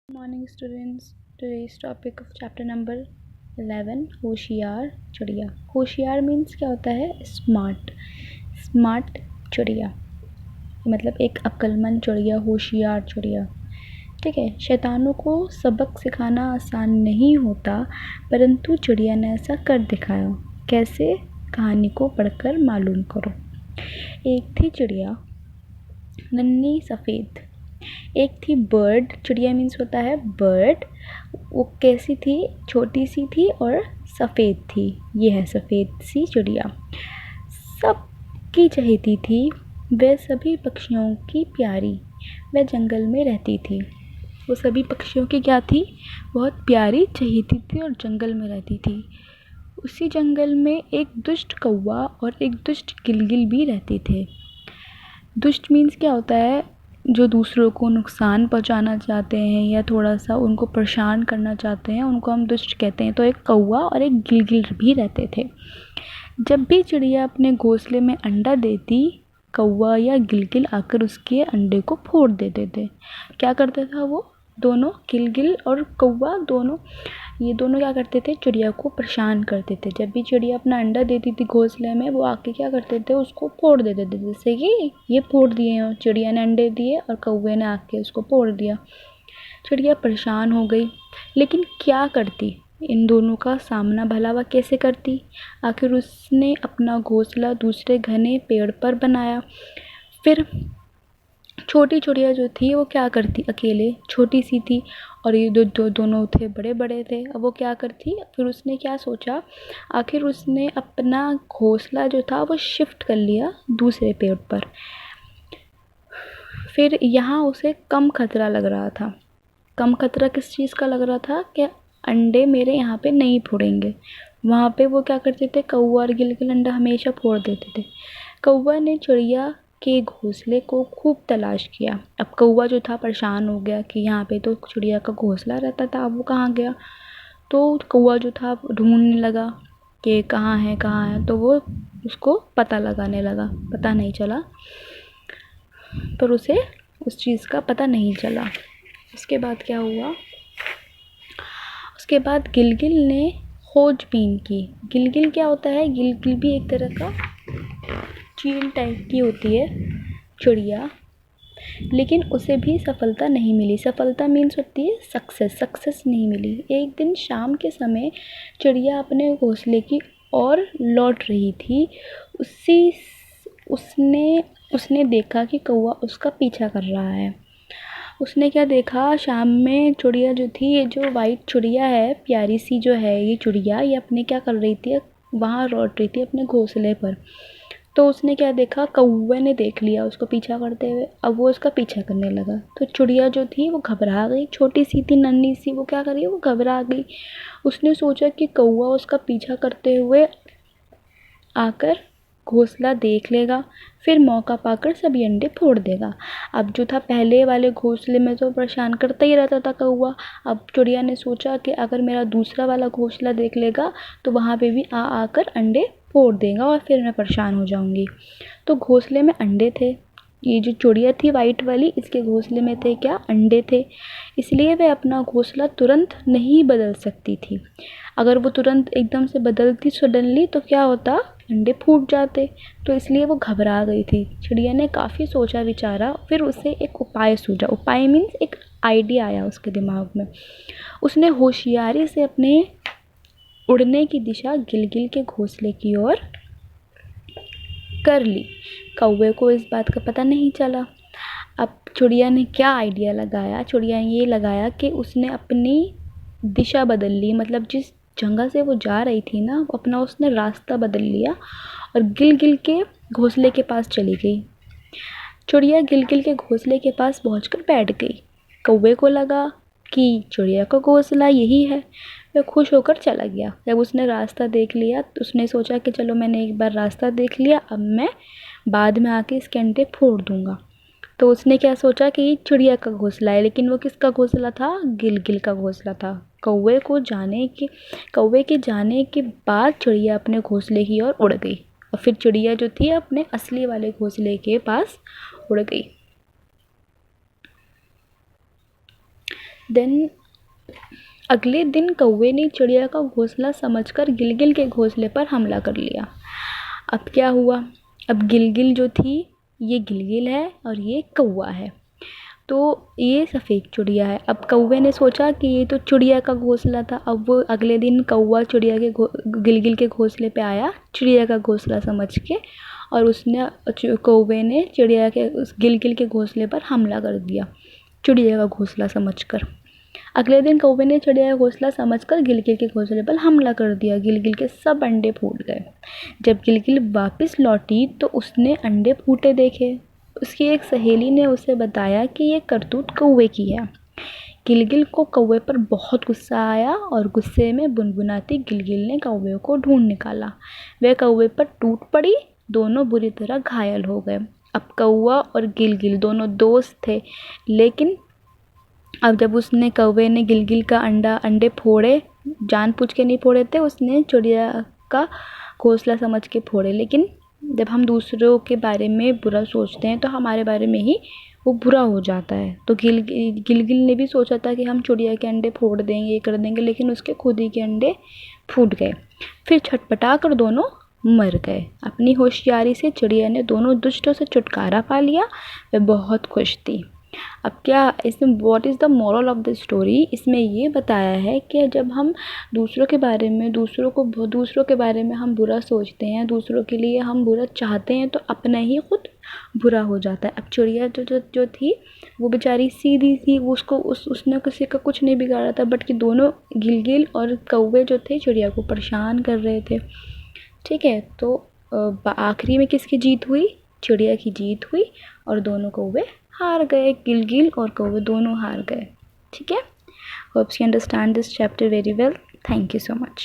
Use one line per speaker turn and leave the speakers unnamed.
Morning students. Today's topic of chapter number 11 होशियार चिड़िया। होशियार मीन्स क्या होता है? स्मार्ट चिड़िया, मतलब एक अक्लमंद चिड़िया, होशियार चिड़िया। ठीक है। शैतानों को सबक सिखाना आसान नहीं होता, परंतु चिड़िया ने ऐसा कर दिखाया। कैसे? कहानी को पढ़कर मालूम करो। एक थी चिड़िया नन्ही सफ़ेद। एक थी बर्ड। चिड़िया मीन्स होता है बर्ड। वो कैसी थी? छोटी सी थी और सफ़ेद थी। ये है सफ़ेद सी चिड़िया। सबकी चहेती थी, वह सभी पक्षियों की प्यारी। वह जंगल में रहती थी। वो सभी पक्षियों की क्या थी? बहुत प्यारी चहेती थी और जंगल में रहती थी। उसी जंगल में एक दुष्ट कौवा और एक दुष्ट गिलगिल भी रहते थे। दुष्ट मीन्स क्या होता है? जो दूसरों को नुकसान पहुंचाना चाहते हैं या थोड़ा सा उनको परेशान करना चाहते हैं, उनको हम दुष्ट कहते हैं। तो एक कौवा और एक गिलगिल भी रहते थे। जब भी चिड़िया अपने घोंसले में अंडा देती, कौवा या गिलगिल आकर उसके अंडे को फोड़ देते थे। क्या करता था वो दोनों? गिलगिल और कौवा दोनों, ये दोनों क्या करते थे? चिड़िया को परेशान करते थे। जब भी चिड़िया अपना अंडा देती थी घोंसले में, वो आके क्या करते थे? उसको फोड़ देते थे। जैसे कि ये फोड़ दिए हैं, चिड़िया ने अंडे दिए और कौवे ने आके उसको फोड़ दिया। चिड़िया परेशान हो गई, लेकिन क्या करती? इन दोनों का सामना भला वह कैसे करती? आखिर उसने अपना घोंसला दूसरे घने पेड़ पर बनाया। फिर छोटी चिड़िया जो थी वो क्या करती? अकेले, छोटी सी थी, और ये दोनों थे बड़े बड़े थे। अब वो क्या करती? फिर उसने क्या सोचा? आखिर उसने अपना घोंसला जो था वो शिफ्ट कर लिया दूसरे पेड़ पर। फिर यहाँ उसे कम खतरा लग रहा था। कम खतरा किस चीज़ का लग रहा था? कि अंडे मेरे यहाँ पे नहीं फोड़ेंगे। वहाँ पे वो क्या करते थे? कौवा और गिलगिल अंडा हमेशा फोड़ देते थे। कौवा ने चिड़िया के घोंसले को खूब तलाश किया। अब कौवा जो था परेशान हो गया कि यहाँ पे तो चिड़िया का घोंसला रहता था, अब वो कहाँ गया? तो कौवा जो था ढूंढने लगा कि कहाँ है कहाँ है। तो वो उसको पता लगाने लगा, पता नहीं चला, पर उसे उस चीज़ का पता नहीं चला। उसके बाद क्या हुआ? उसके बाद गिलगिल ने खोजबीन की। गिलगिल क्या होता है? गिलगिल भी एक तरह का चील टाइप की होती है चिड़िया, लेकिन उसे भी सफलता नहीं मिली। सफलता मीन्स होती है सक्सेस नहीं मिली। एक दिन शाम के समय चिड़िया अपने घोंसले की ओर लौट रही थी। उसने देखा कि कौवा उसका पीछा कर रहा है। उसने क्या देखा? शाम में चिड़िया जो थी, ये जो वाइट चिड़िया है, प्यारी सी जो है ये चिड़िया, ये अपने क्या कर रही थी? वहाँ लौट रही थी अपने घोंसले पर। तो उसने क्या देखा? कौवे ने देख लिया उसको पीछा करते हुए। अब वो उसका पीछा करने लगा। तो चिड़िया जो थी वो घबरा गई। छोटी सी थी, नन्ही सी, वो क्या करी? वो घबरा गई। उसने सोचा कि कौवा उसका पीछा करते हुए आकर घोंसला देख लेगा, फिर मौका पाकर सभी अंडे फोड़ देगा। अब जो था, पहले वाले घोंसले में तो परेशान करता ही रहता था कौवा। अब चिड़िया ने सोचा कि अगर मेरा दूसरा वाला घोंसला देख लेगा तो वहाँ पे भी आकर अंडे फोड़ देगा और फिर मैं परेशान हो जाऊँगी। तो घोंसले में अंडे थे। ये जो चिड़िया थी वाइट वाली, इसके घोंसले में थे क्या? अंडे थे। इसलिए वह अपना घोंसला तुरंत नहीं बदल सकती थी। अगर वो तुरंत एकदम से बदलती सडनली तो क्या होता? अंडे फूट जाते। तो इसलिए वो घबरा गई थी। चिड़िया ने काफ़ी सोचा विचारा, फिर उसे एक उपाय सूझा। उपाय मीन्स एक आइडिया आया उसके दिमाग में। उसने होशियारी से अपने उड़ने की दिशा गिलगिल के घोंसले की ओर कर ली। कौवे को इस बात का पता नहीं चला। अब चिड़िया ने क्या आइडिया लगाया? चिड़िया ने ये लगाया कि उसने अपनी दिशा बदल ली, मतलब जिस जगह से वो जा रही थी ना, अपना उसने रास्ता बदल लिया और गिलगिल के घोंसले के पास चली गई। चिड़िया गिलगिल के घोंसले के पास पहुंचकर बैठ गई। कौवे को लगा कि चिड़िया का घोंसला यही है। वह खुश होकर चला गया। जब उसने रास्ता देख लिया तो उसने सोचा कि चलो, मैंने एक बार रास्ता देख लिया, अब मैं बाद में आके इसके अंडे फोड़ दूंगा। तो उसने क्या सोचा कि ये चिड़िया का घोंसला है, लेकिन वो किसका घोंसला था? गिलगिल का घोंसला था। कौवे के जाने के बाद चिड़िया अपने घोंसले की ओर उड़ गई और फिर चिड़िया जो थी अपने असली वाले घोंसले के पास उड़ गई। देन अगले दिन कौवे ने चिड़िया का घोंसला समझकर गिलगिल के घोंसले पर हमला कर लिया। अब क्या हुआ, अब गिलगिल जो थी, ये गिलगिल है और ये कौवा है, तो ये सफ़ेद चिड़िया है। अब कौवे ने सोचा कि ये तो चिड़िया का घोंसला था। अब वो अगले दिन कौवा चिड़िया के गिलगिल के घोंसले पे आया चिड़िया का घोंसला समझ के, और उसने कौवे ने चिड़िया के उस गिलगिल के घोंसले पर हमला कर दिया चिड़िया का घोंसला समझकर। अगले दिन कौवे ने चिड़िया का घोंसला समझकर गिलगिल के घोंसले पर हमला कर दिया। गिलगिल के सब अंडे फूट गए। जब गिलगिल वापस लौटी तो उसने अंडे फूटे देखे। उसकी एक सहेली ने उसे बताया कि ये करतूत कौवे की है। गिलगिल को कौवे पर बहुत गुस्सा आया और गुस्से में बुनबुनाती गिलगिल ने कौवे को ढूंढ निकाला। वह कौवे पर टूट पड़ी, दोनों बुरी तरह घायल हो गए। अब कौवा और गिलगिल दोनों दोस्त थे, लेकिन अब जब उसने कौवे ने गिलगिल का अंडे फोड़े, जानबूझ के नहीं फोड़े थे, उसने चिड़िया का घोंसला समझ के फोड़े। लेकिन जब हम दूसरों के बारे में बुरा सोचते हैं तो हमारे बारे में ही वो बुरा हो जाता है। तो गिलगिल ने भी सोचा था कि हम चिड़िया के अंडे फोड़ देंगे, ये कर देंगे, लेकिन उसके खुद ही के अंडे फूट गए। फिर छटपटा कर दोनों मर गए। अपनी होशियारी से चिड़िया ने दोनों दुष्टों से छुटकारा पा लिया। वह बहुत खुश थी। अब क्या इसमें what is the moral of the story, इसमें ये बताया है कि जब हम दूसरों के बारे में हम बुरा सोचते हैं, दूसरों के लिए हम बुरा चाहते हैं, तो अपना ही खुद बुरा हो जाता है। अब चिड़िया जो थी वो बेचारी सीधी थी, उसने किसी का कुछ नहीं बिगाड़ा था, बट कि दोनों गिलगिल और कौवे जो थे चिड़िया को परेशान कर रहे थे। ठीक है, तो आखिरी में किसकी जीत हुई? चिड़िया की जीत हुई और दोनों कौवे हार गए। गिलगिल और कौवे दोनों हार गए। ठीक है, hopes you understand this chapter very well. Thank you so much.